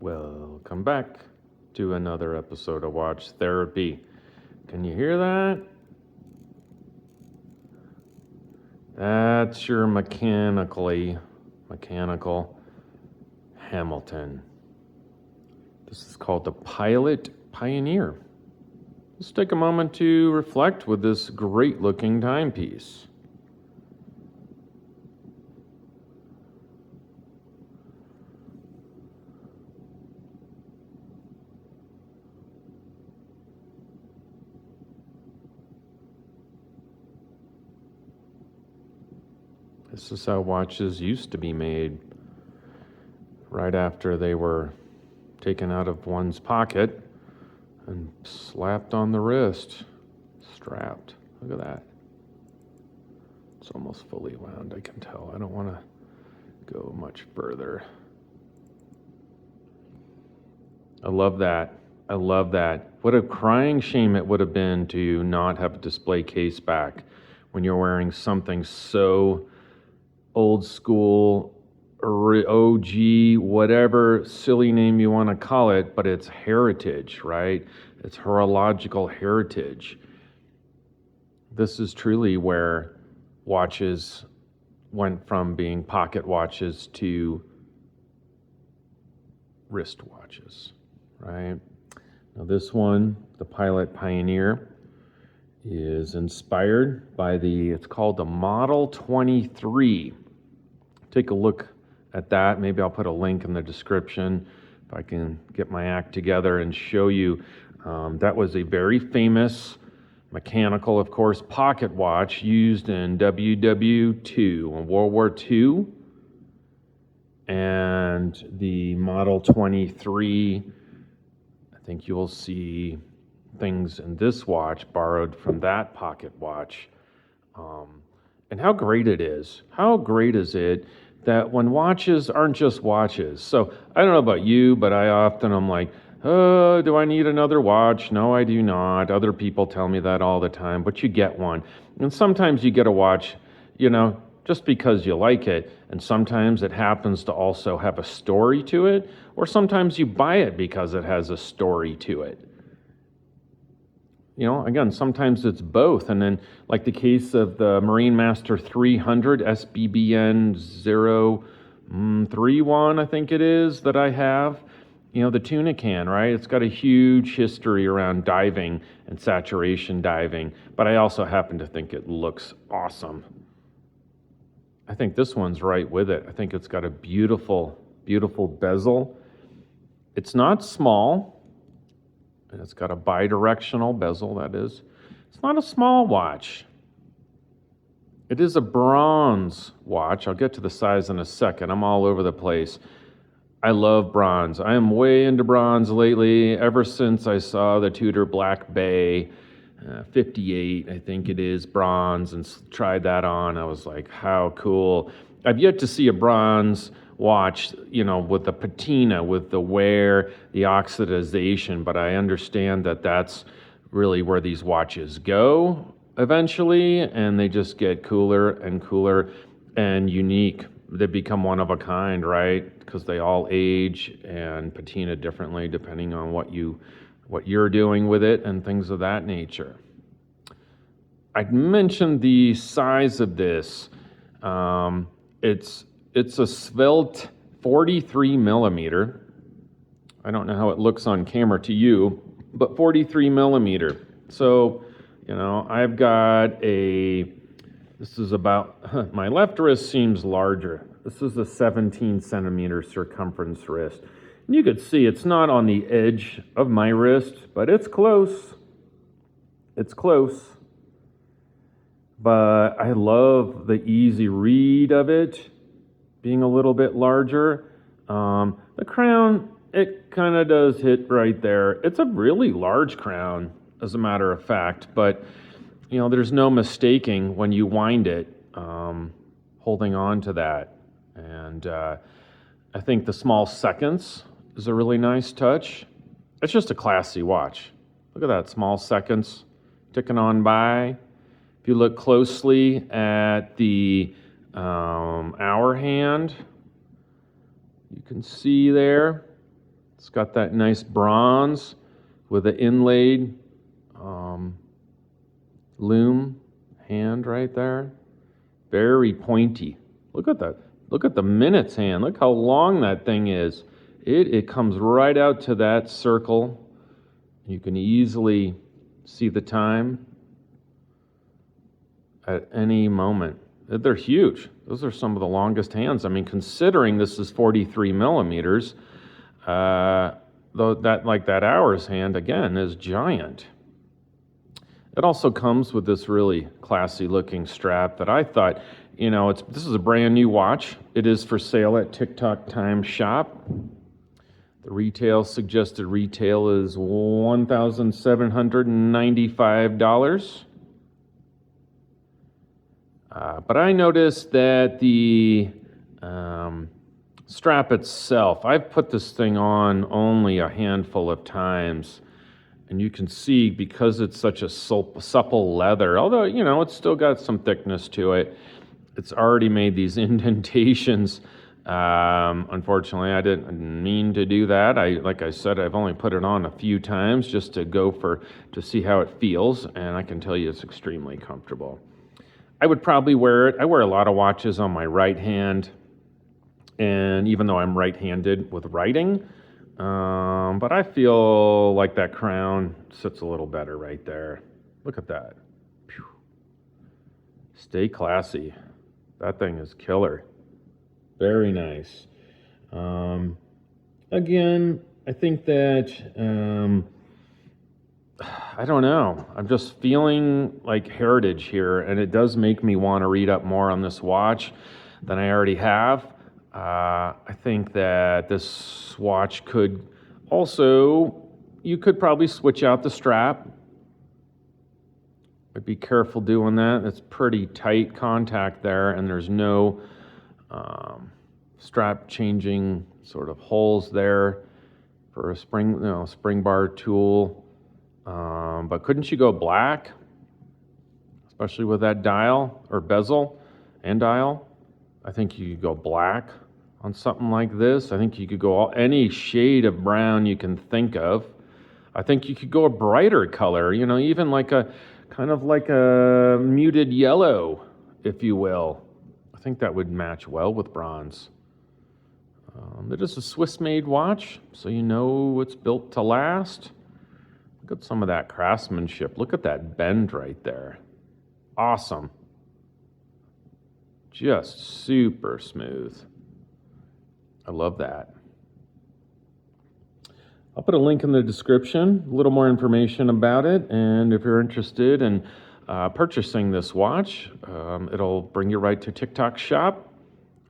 Welcome back to another episode of Watch Therapy. Can you hear that? That's your mechanical Hamilton. This is called the Pilot Pioneer. Let's take a moment to reflect with this great looking timepiece. This is how watches used to be made, right after they were taken out of one's pocket and slapped on the wrist, strapped. Look at that. It's almost fully wound, I can tell. I don't want to go much further. I love that. I love that. What a crying shame it would have been to not have a display case back when you're wearing something so old school, or OG, whatever silly name you want to call it, but it's heritage, right? It's horological heritage. This is truly where watches went from being pocket watches to wrist watches, right? Now this one, the Pilot Pioneer, is inspired by it's called the Model 23. Take a look at that. Maybe I'll put a link in the description if I can get my act together and show you. That was a very famous mechanical, of course, pocket watch used in WW2 in World War II. And the Model 23, I think you'll see things in this watch borrowed from that pocket watch. And how great it is. How great is it that when watches aren't just watches? So I don't know about you, but I often am like, oh, do I need another watch? No, I do not. Other people tell me that all the time, but you get one. And sometimes you get a watch, just because you like it. And sometimes it happens to also have a story to it. Or sometimes you buy it because it has a story to it. Again, sometimes it's both. And then, like the case of the Marine Master 300 SBBN 031, I think it is, that I have. The tuna can, right? It's got a huge history around diving and saturation diving, but I also happen to think it looks awesome. I think this one's right with it. I think it's got a beautiful, beautiful bezel. It's not small. And it's got a bi-directional bezel, that is. It's not a small watch. It is a bronze watch. I'll get to the size in a second. I'm all over the place. I love bronze. I am way into bronze lately, ever since I saw the Tudor Black Bay 58, I think it is, bronze, and tried that on. I was like, how cool. I've yet to see a bronze watch, with the patina, with the wear, the oxidization, but I understand that that's really where these watches go eventually, and they just get cooler and cooler and unique. They become one of a kind, right? Because they all age and patina differently depending on what you're doing with it and things of that nature. I mentioned the size of this. It's a svelte 43 millimeter. I don't know how it looks on camera to you, but 43 millimeter. So, I've got this is about, my left wrist seems larger. This is a 17 centimeter circumference wrist. And you could see it's not on the edge of my wrist, but it's close. It's close. But I love the easy read of it being a little bit larger. The crown, it kind of does hit right there. It's a really large crown, as a matter of fact, but there's no mistaking when you wind it, holding on to that. And I think the small seconds is a really nice touch. It's just a classy watch. Look at that, small seconds ticking on by. If you look closely at the hour hand, you can see there It's got that nice bronze with the inlaid loom hand right there. Very pointy. Look at that. Look at the minutes hand. Look how long that thing is. It comes right out to that circle. You can easily see the time at any moment. They're huge. Those are some of the longest hands. I mean, considering this is 43 millimeters, though that hours hand again is giant. It also comes with this really classy looking strap that I thought, this is a brand new watch. It is for sale at TikTok Time Shop. The suggested retail is $1,795. But I noticed that the strap itself, I've put this thing on only a handful of times. And you can see, because it's such a supple leather, although, it's still got some thickness to it, it's already made these indentations. Unfortunately, I didn't mean to do that. Like I said, I've only put it on a few times just to see how it feels, and I can tell you it's extremely comfortable. I would probably wear it. I wear a lot of watches on my right hand, and even though I'm right-handed with writing, but I feel like that crown sits a little better right there. Look at that. Phew. Stay classy. That thing is killer. Very nice. Again, I think that, I don't know. I'm just feeling like heritage here, and it does make me want to read up more on this watch than I already have. I think that this watch could also, you could probably switch out the strap. But be careful doing that. It's pretty tight contact there, and there's no strap changing sort of holes there for a spring bar tool. But couldn't you go black, especially with that dial or bezel and dial? I think you could go black on something like this. I think you could go any shade of brown you can think of. I think you could go a brighter color, even like a kind of like a muted yellow, if you will. I think that would match well with bronze. It is a Swiss-made watch, so you know it's built to last. Look at some of that craftsmanship. Look at that bend right there. Awesome. Just super smooth. I love that. I'll put a link in the description, a little more information about it, and if you're interested in purchasing this watch, it'll bring you right to TikTok Shop.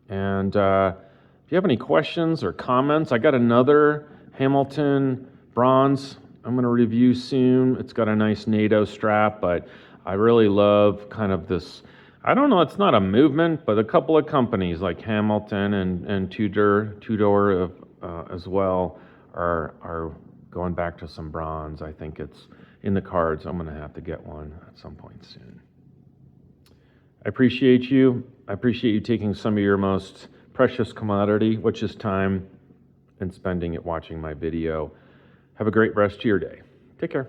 And if you have any questions or comments, I got another Hamilton bronze I'm going to review soon. It's got a nice NATO strap, but I really love kind of this, I don't know, it's not a movement, but a couple of companies like Hamilton and Tudor as well are going back to some bronze. I think it's in the cards. I'm going to have to get one at some point soon. I appreciate you. I appreciate you taking some of your most precious commodity, which is time, and spending it watching my video. Have a great rest of your day. Take care.